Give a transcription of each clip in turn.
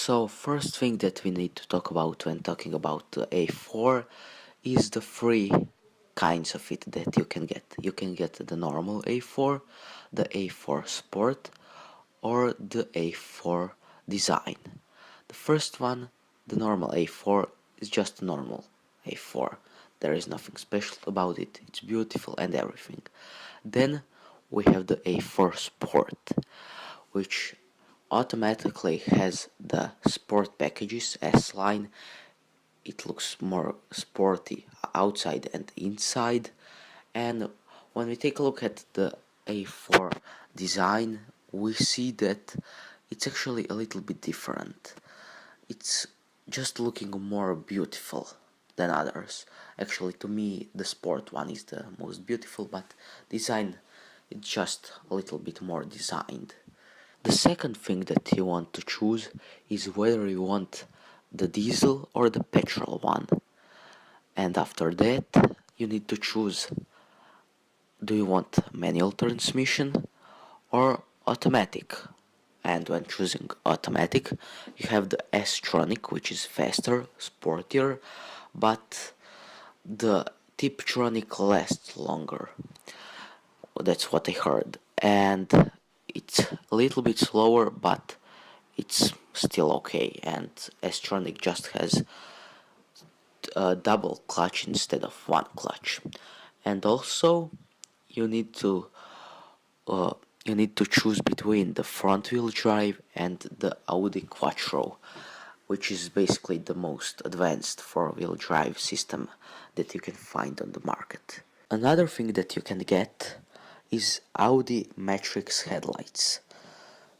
So first thing that we need to talk about when talking about the A4 is the three kinds of it that you can get. You can get the normal A4, the A4 Sport, or the A4 Design. The first one, the normal A4, is just normal A4. There is nothing special about it, it's beautiful and everything. Then we have the A4 Sport, which automatically has the sport packages S-line. It looks more sporty outside and inside. And when we take a look at the A4 design, we see that it's actually a little bit different. It's just looking more beautiful than others. Actually, to me, the sport one is the most beautiful, but design it's just a little bit more designed. The second thing that you want to choose is whether you want the diesel or the petrol one. And after that, you need to choose, do you want manual transmission or automatic? And when choosing automatic, you have the S-tronic, which is faster, sportier, but the Tiptronic lasts longer. That's what I heard. And it's a little bit slower, but it's still okay. And S-tronic just has a double clutch instead of one clutch. And also, you need to uh, you need to choose between the front wheel drive and the Audi Quattro, which is basically the most advanced four-wheel drive system that you can find on the market. Another thing that you can get is Audi Matrix headlights.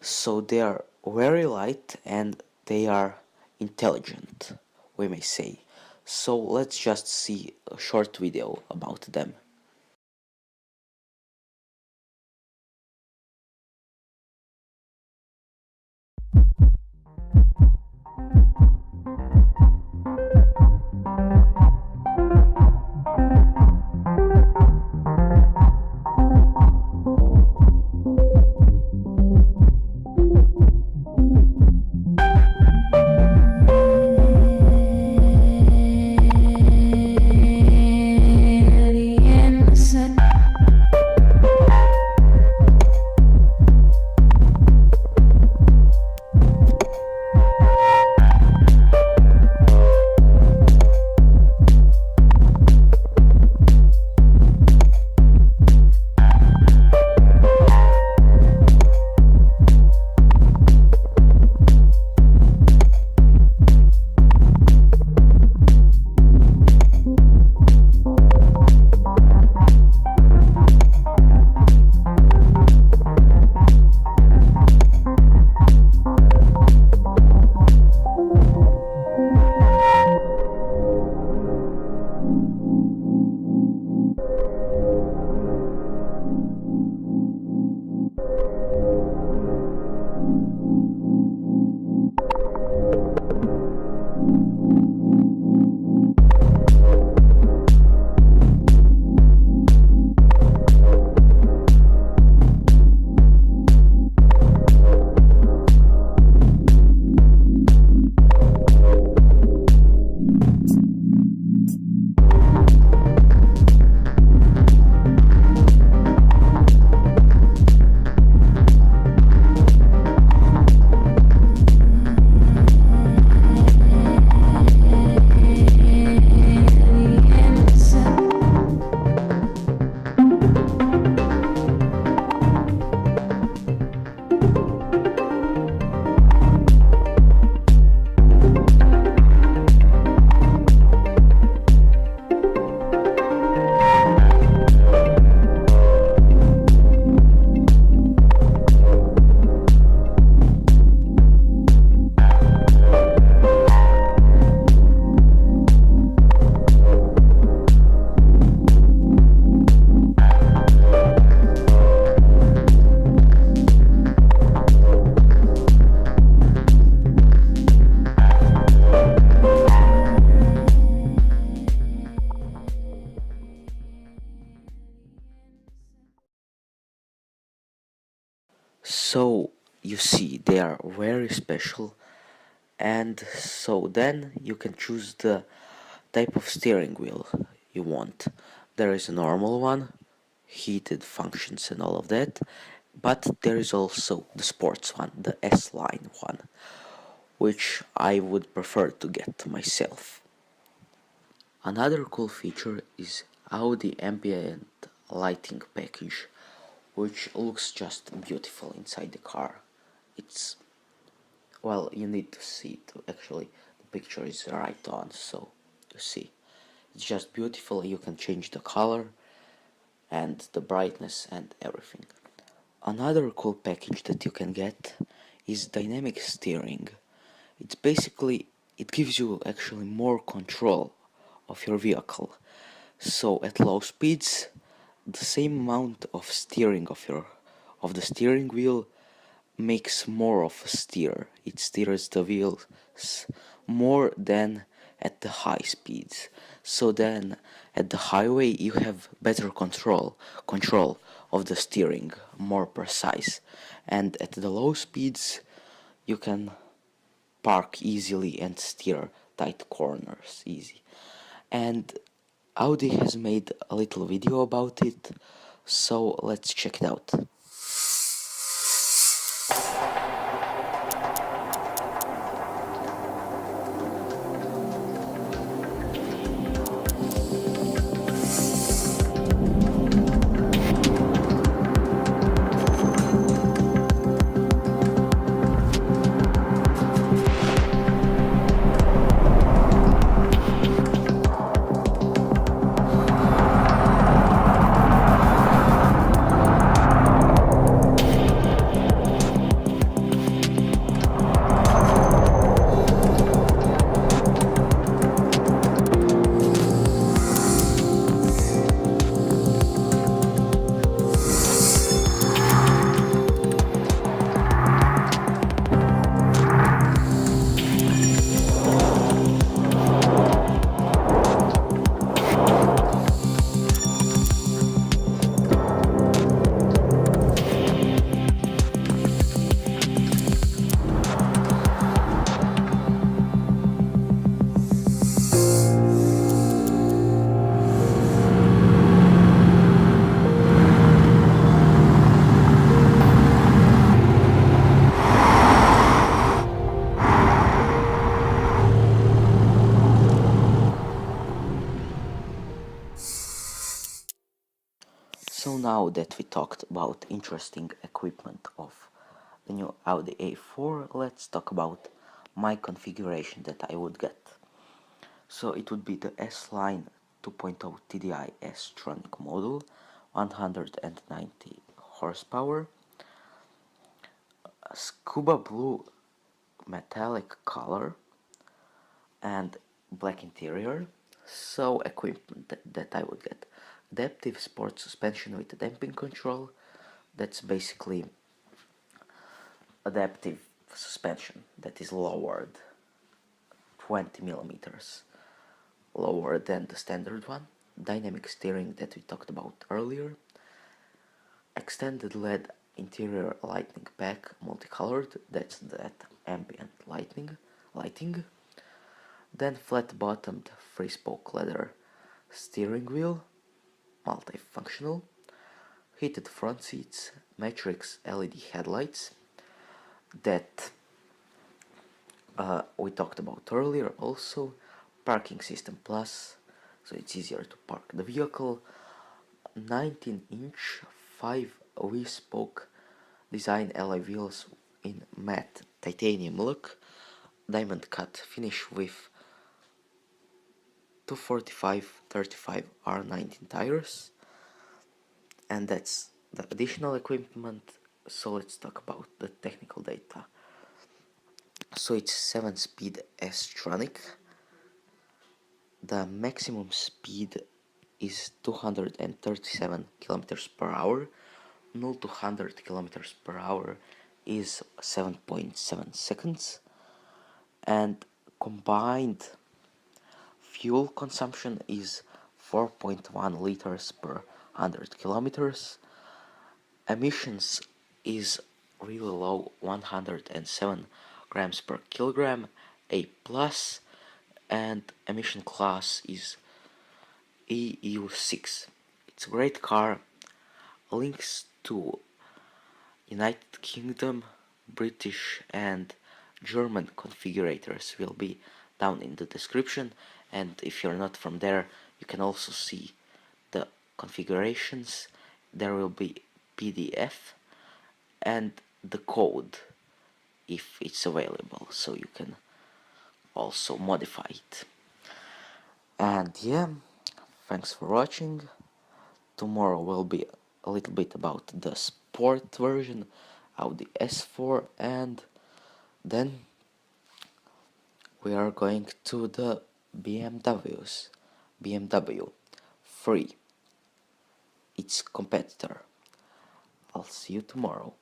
So they are very light and they are intelligent, we may say. So let's just see a short video about them. So you see, they are very special And so then you can choose the type of steering wheel you want. There is a normal one, heated functions and all of that, but there is also the sports one, the S-Line one, which I would prefer to get myself. Another cool feature is Audi ambient lighting package, which looks just beautiful inside the car. It's, well, you need to see it actually. The picture is right on, so you see. It's just beautiful. You can change the color and the brightness and everything. Another cool package that you can get is dynamic steering. It's basically, it gives you actually more control of your vehicle. So at low speeds, the same amount of steering of the steering wheel makes more of a steer. It steers the wheels more than at the high speeds. So then at the highway you have better control of the steering, more precise. And at the low speeds you can park easily and steer tight corners easy. And Audi has made a little video about it, so let's check it out. So now that we talked about interesting equipment of the new Audi A4, let's talk about my configuration that I would get. So it would be the S-Line 2.0 TDI S-Tronic model, 190 horsepower, a scuba blue metallic color, and black interior. So equipment that I would get: adaptive sport suspension with damping control. That's basically adaptive suspension that is lowered 20 millimeters lower than the standard one. Dynamic steering that we talked about earlier. Extended LED interior lighting pack, multicolored. That's that ambient lighting. Then flat-bottomed free-spoke leather steering wheel, multifunctional, heated front seats, matrix LED headlights that we talked about earlier also, parking system plus, so it's easier to park the vehicle, 19-inch 5 V-spoke design alloy wheels in matte titanium look, diamond cut finish with 245/35 R19 tires, and that's the additional equipment. So let's talk about the technical data. So it's 7-speed S-Tronic. The maximum speed is 237 kilometers per hour. 0 to 100 kilometers per hour is 7.7 seconds, and combined fuel consumption is 4.1 liters per 100 kilometers. Emissions is really low, 107 grams per kilogram, A plus, and emission class is EU6. It's a great car. Links to United Kingdom, British and German configurators will be down in the description, and if you're not from there, you can also see the configurations. There will be PDF and the code if it's available, so you can also modify it. And yeah, thanks for watching. Tomorrow will be a little bit about the sport version, Audi A4, and then we are going to the BMW 3, its competitor. I'll see you tomorrow.